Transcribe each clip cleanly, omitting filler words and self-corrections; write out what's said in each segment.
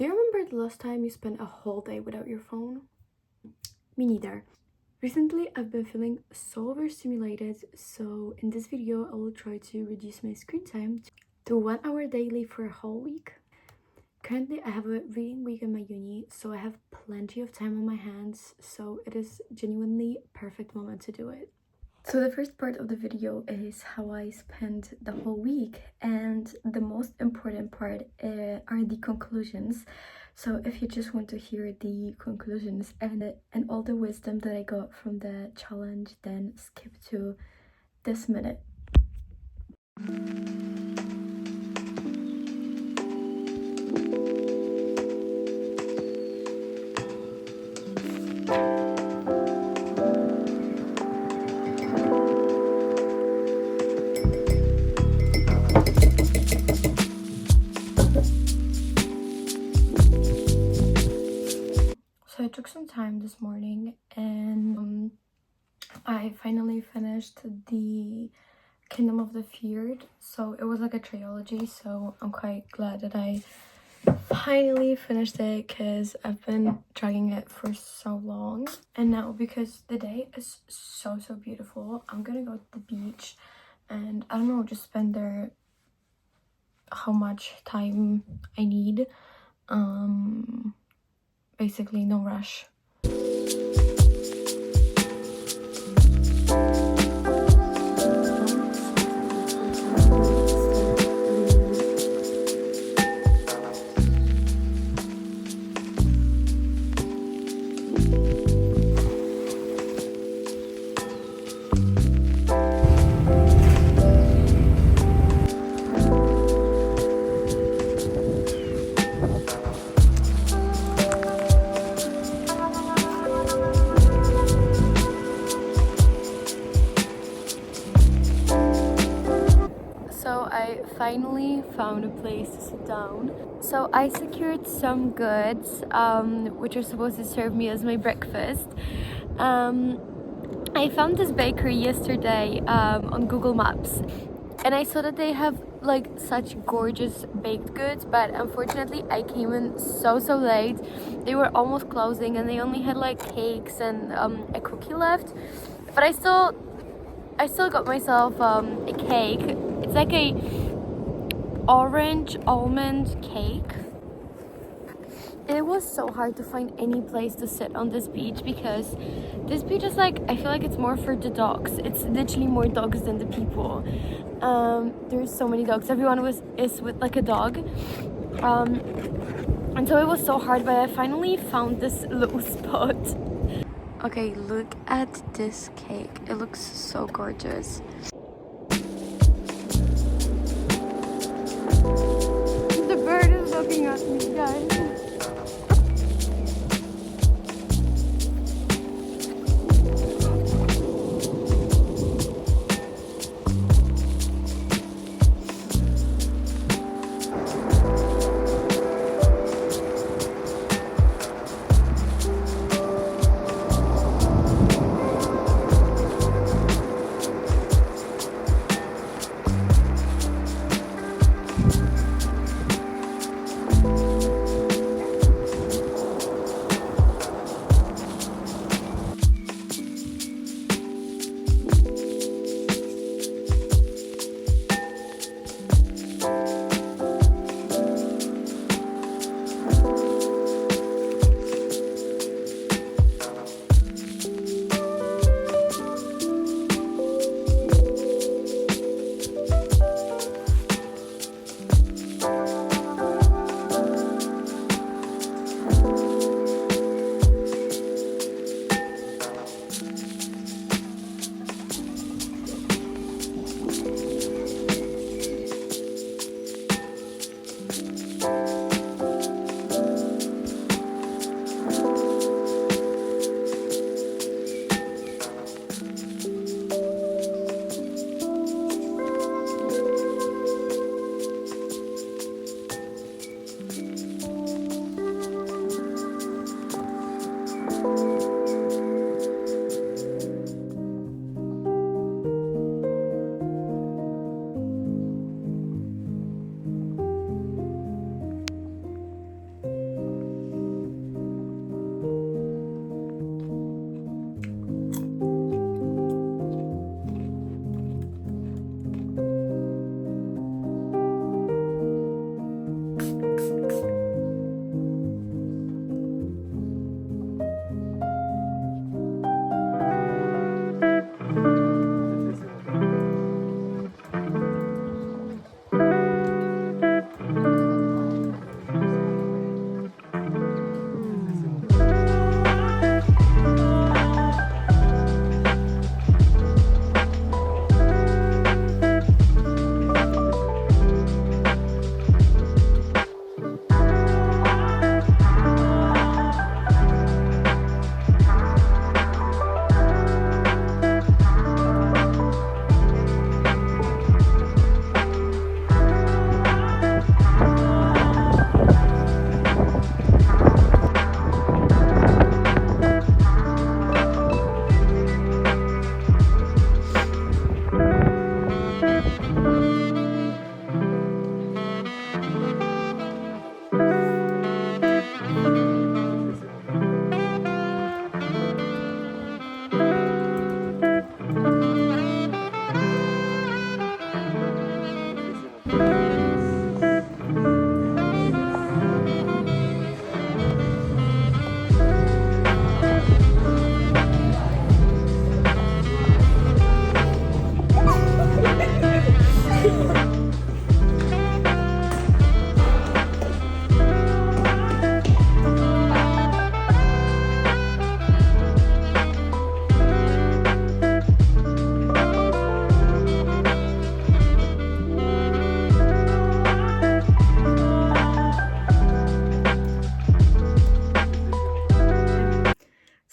Do you remember the last time you spent a whole day without your phone? Me neither. Recently, I've been feeling so overstimulated, so in this video, I will try to reduce my screen time to 1 hour daily for a whole week. Currently, I have a reading week in my uni, so I have plenty of time on my hands, so it is genuinely a perfect moment to do it. So the first part of the video is how I spent the whole week, and the most important part are the conclusions. So if you just want to hear the conclusions and all the wisdom that I got from the challenge, then skip to this minute. So I took some time this morning and I finally finished the Kingdom of the Feared. So it was like a trilogy, so I'm quite glad that I finally finished it because I've been dragging it for so long. And now, because the day is so beautiful, I'm gonna go to the beach and I don't know, just spend there how much time I need. Basically no rush. So I finally found a place to sit down. So I secured some goods, which are supposed to serve me as my breakfast. I found this bakery yesterday on Google Maps, and I saw that they have like such gorgeous baked goods, but unfortunately I came in so late. They were almost closing and they only had like cakes and a cookie left, but I still got myself a cake. It's like a orange almond cake. It was so hard to find any place to sit on this beach because this beach is like, I feel like it's more for the dogs. It's literally more dogs than the people. There's so many dogs. Everyone is with like a dog. And so it was so hard, but I finally found this little spot. Okay, look at this cake. It looks so gorgeous. The bird is looking at me, guys.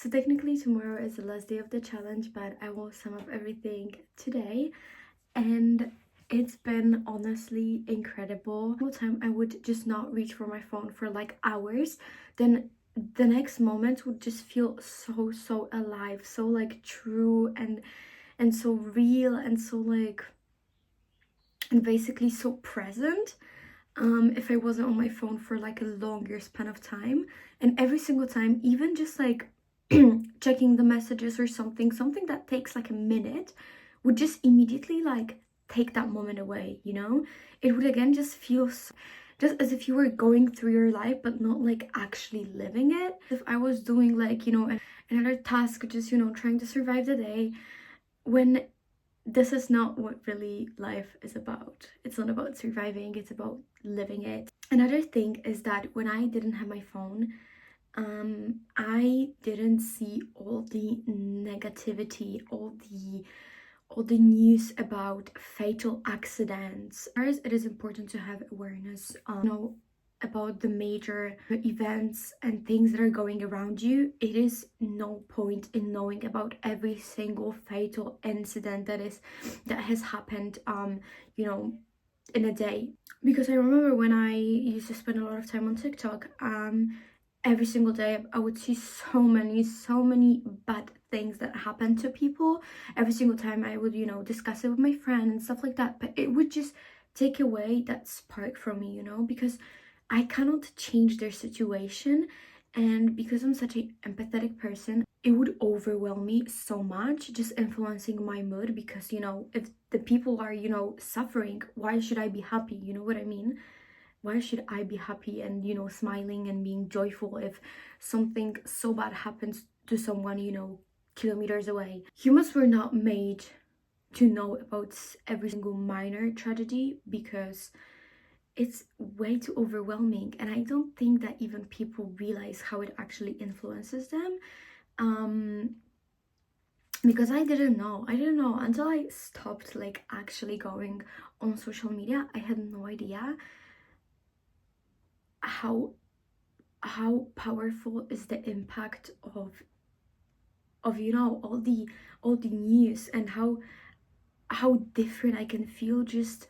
So technically tomorrow is the last day of the challenge, but I will sum up everything today. And it's been honestly incredible. All the time I would just not reach for my phone for like hours, then the next moment would just feel so alive, so like true and so real and so like, and basically so present, if I wasn't on my phone for like a longer span of time. And every single time, even just like checking the messages or something that takes like a minute would just immediately like take that moment away, you know? It would again just feel just as if you were going through your life but not like actually living it. If I was doing like, you know, another task, just, you know, trying to survive the day, when this is not what really life is about. It's not about surviving, it's about living it. Another thing is that when I didn't have my phone, I didn't see all the negativity, all the news about fatal accidents. First, it is important to have awareness, you know, about the major events and things that are going around you. It is no point in knowing about every single fatal incident that has happened, you know, in a day. Because I remember when I used to spend a lot of time on TikTok, every single day I would see so many bad things that happened to people. Every single time I would, you know, discuss it with my friend and stuff like that, but it would just take away that spark from me, you know, because I cannot change their situation. And because I'm such an empathetic person, it would overwhelm me so much, just influencing my mood. Because, you know, if the people are, you know, suffering, why should I be happy? You know what I mean? Why should I be happy and, you know, smiling and being joyful if something so bad happens to someone, you know, kilometers away? Humans were not made to know about every single minor tragedy, because it's way too overwhelming, and I don't think that even people realize how it actually influences them. Because I didn't know until I stopped like actually going on social media. I had no idea how powerful is the impact of you know, all the news, and how different I can feel just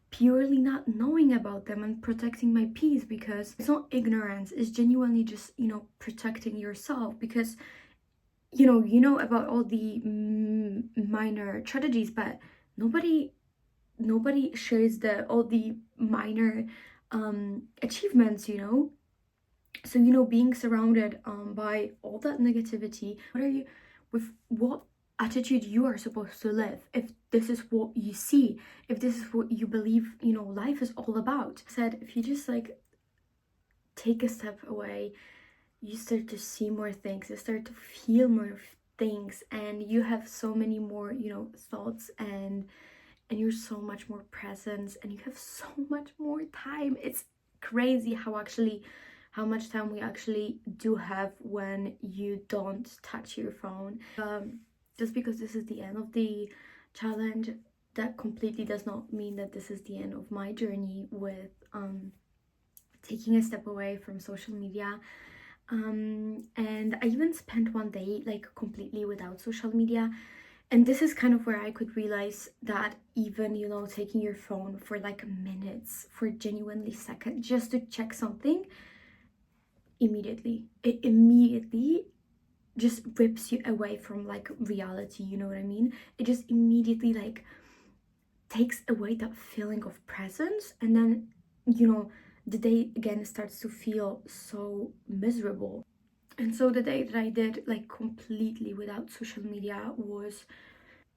purely not knowing about them and protecting my peace. Because it's not ignorance, it's genuinely just, you know, protecting yourself. Because you know about all the minor tragedies, but nobody shares the all the minor achievements, you know. So, you know, being surrounded by all that negativity, what are you, with what attitude you are supposed to live, if this is what you see, if this is what you believe, you know, life is all about. Said, if you just like take a step away, you start to see more things, you start to feel more things, and you have so many more, you know, thoughts, and you're so much more present, and you have so much more time. It's crazy how much time we actually do have when you don't touch your phone. Just because this is the end of the challenge, that completely does not mean that this is the end of my journey with taking a step away from social media. And I even spent one day like completely without social media. And this is kind of where I could realize that even, you know, taking your phone for like minutes, for genuinely seconds, just to check something, it immediately just rips you away from like reality, you know what I mean? It just immediately like takes away that feeling of presence, and then, you know, the day again starts to feel so miserable. And so the day that I did like completely without social media was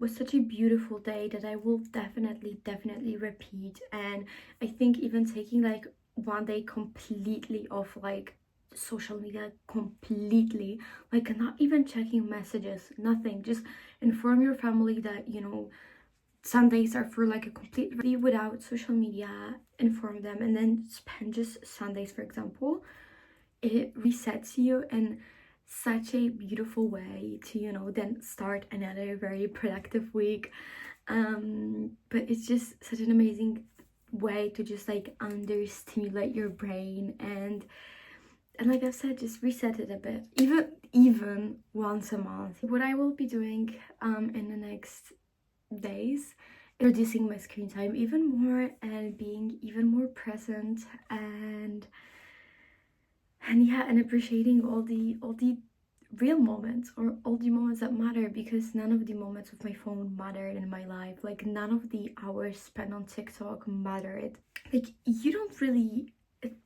such a beautiful day that I will definitely repeat. And I think even taking like one day completely off like social media, completely, like not even checking messages, nothing, just inform your family that, you know, Sundays are for like a completely without social media, inform them, and then spend just Sundays, for example. It resets you in such a beautiful way to, you know, then start another very productive week. But it's just such an amazing way to just like understimulate your brain. And and like I said, just reset it a bit, even once a month. What I will be doing in the next days, reducing my screen time even more and being even more present, and yeah, and appreciating all the real moments, or all the moments that matter, because none of the moments with my phone mattered in my life. Like, none of the hours spent on TikTok mattered. Like, you don't really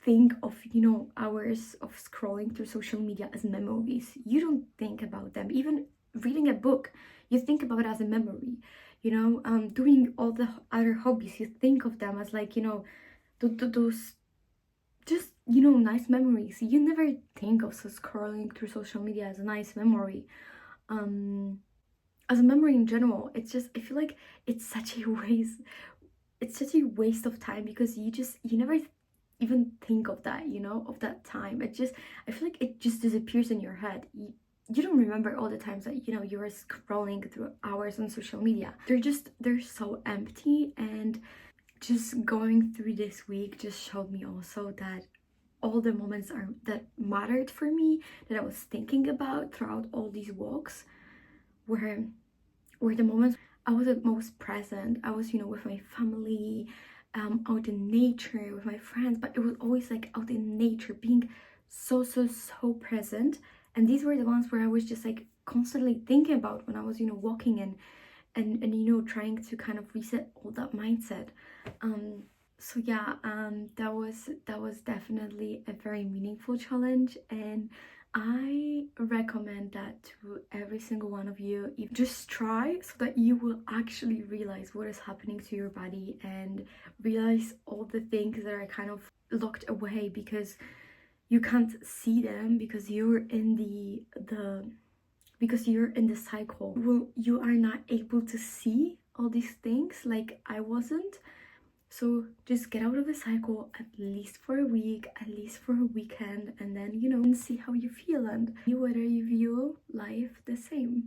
think of, you know, hours of scrolling through social media as memories. You don't think about them. Even reading a book, you think about it as a memory. You know, doing all the other hobbies, you think of them as, like, you know, those just, you know, nice memories. You never think of scrolling through social media as a nice memory. As a memory in general, it's just, I feel like it's such a waste. It's such a waste of time, because you never even think of that, you know, of that time. It just, I feel like it just disappears in your head. You don't remember all the times that, you know, you were scrolling through hours on social media. They're so empty. And just going through this week just showed me also that all the moments that mattered for me, that I was thinking about throughout all these walks, were the moments I was the most present. I was, you know, with my family, out in nature with my friends, but it was always like out in nature, being so present. And these were the ones where I was just like constantly thinking about when I was, you know, walking, and you know, trying to kind of reset all that mindset. So yeah, that was definitely a very meaningful challenge, and I recommend that to every single one of you. You just try, so that you will actually realize what is happening to your body, and realize all the things that are kind of locked away, because you can't see them, because you're in because you're in the cycle. Well, you are not able to see all these things like I wasn't. So just get out of the cycle, at least for a week, at least for a weekend, and then, you know, see how you feel, and see whether you view life the same.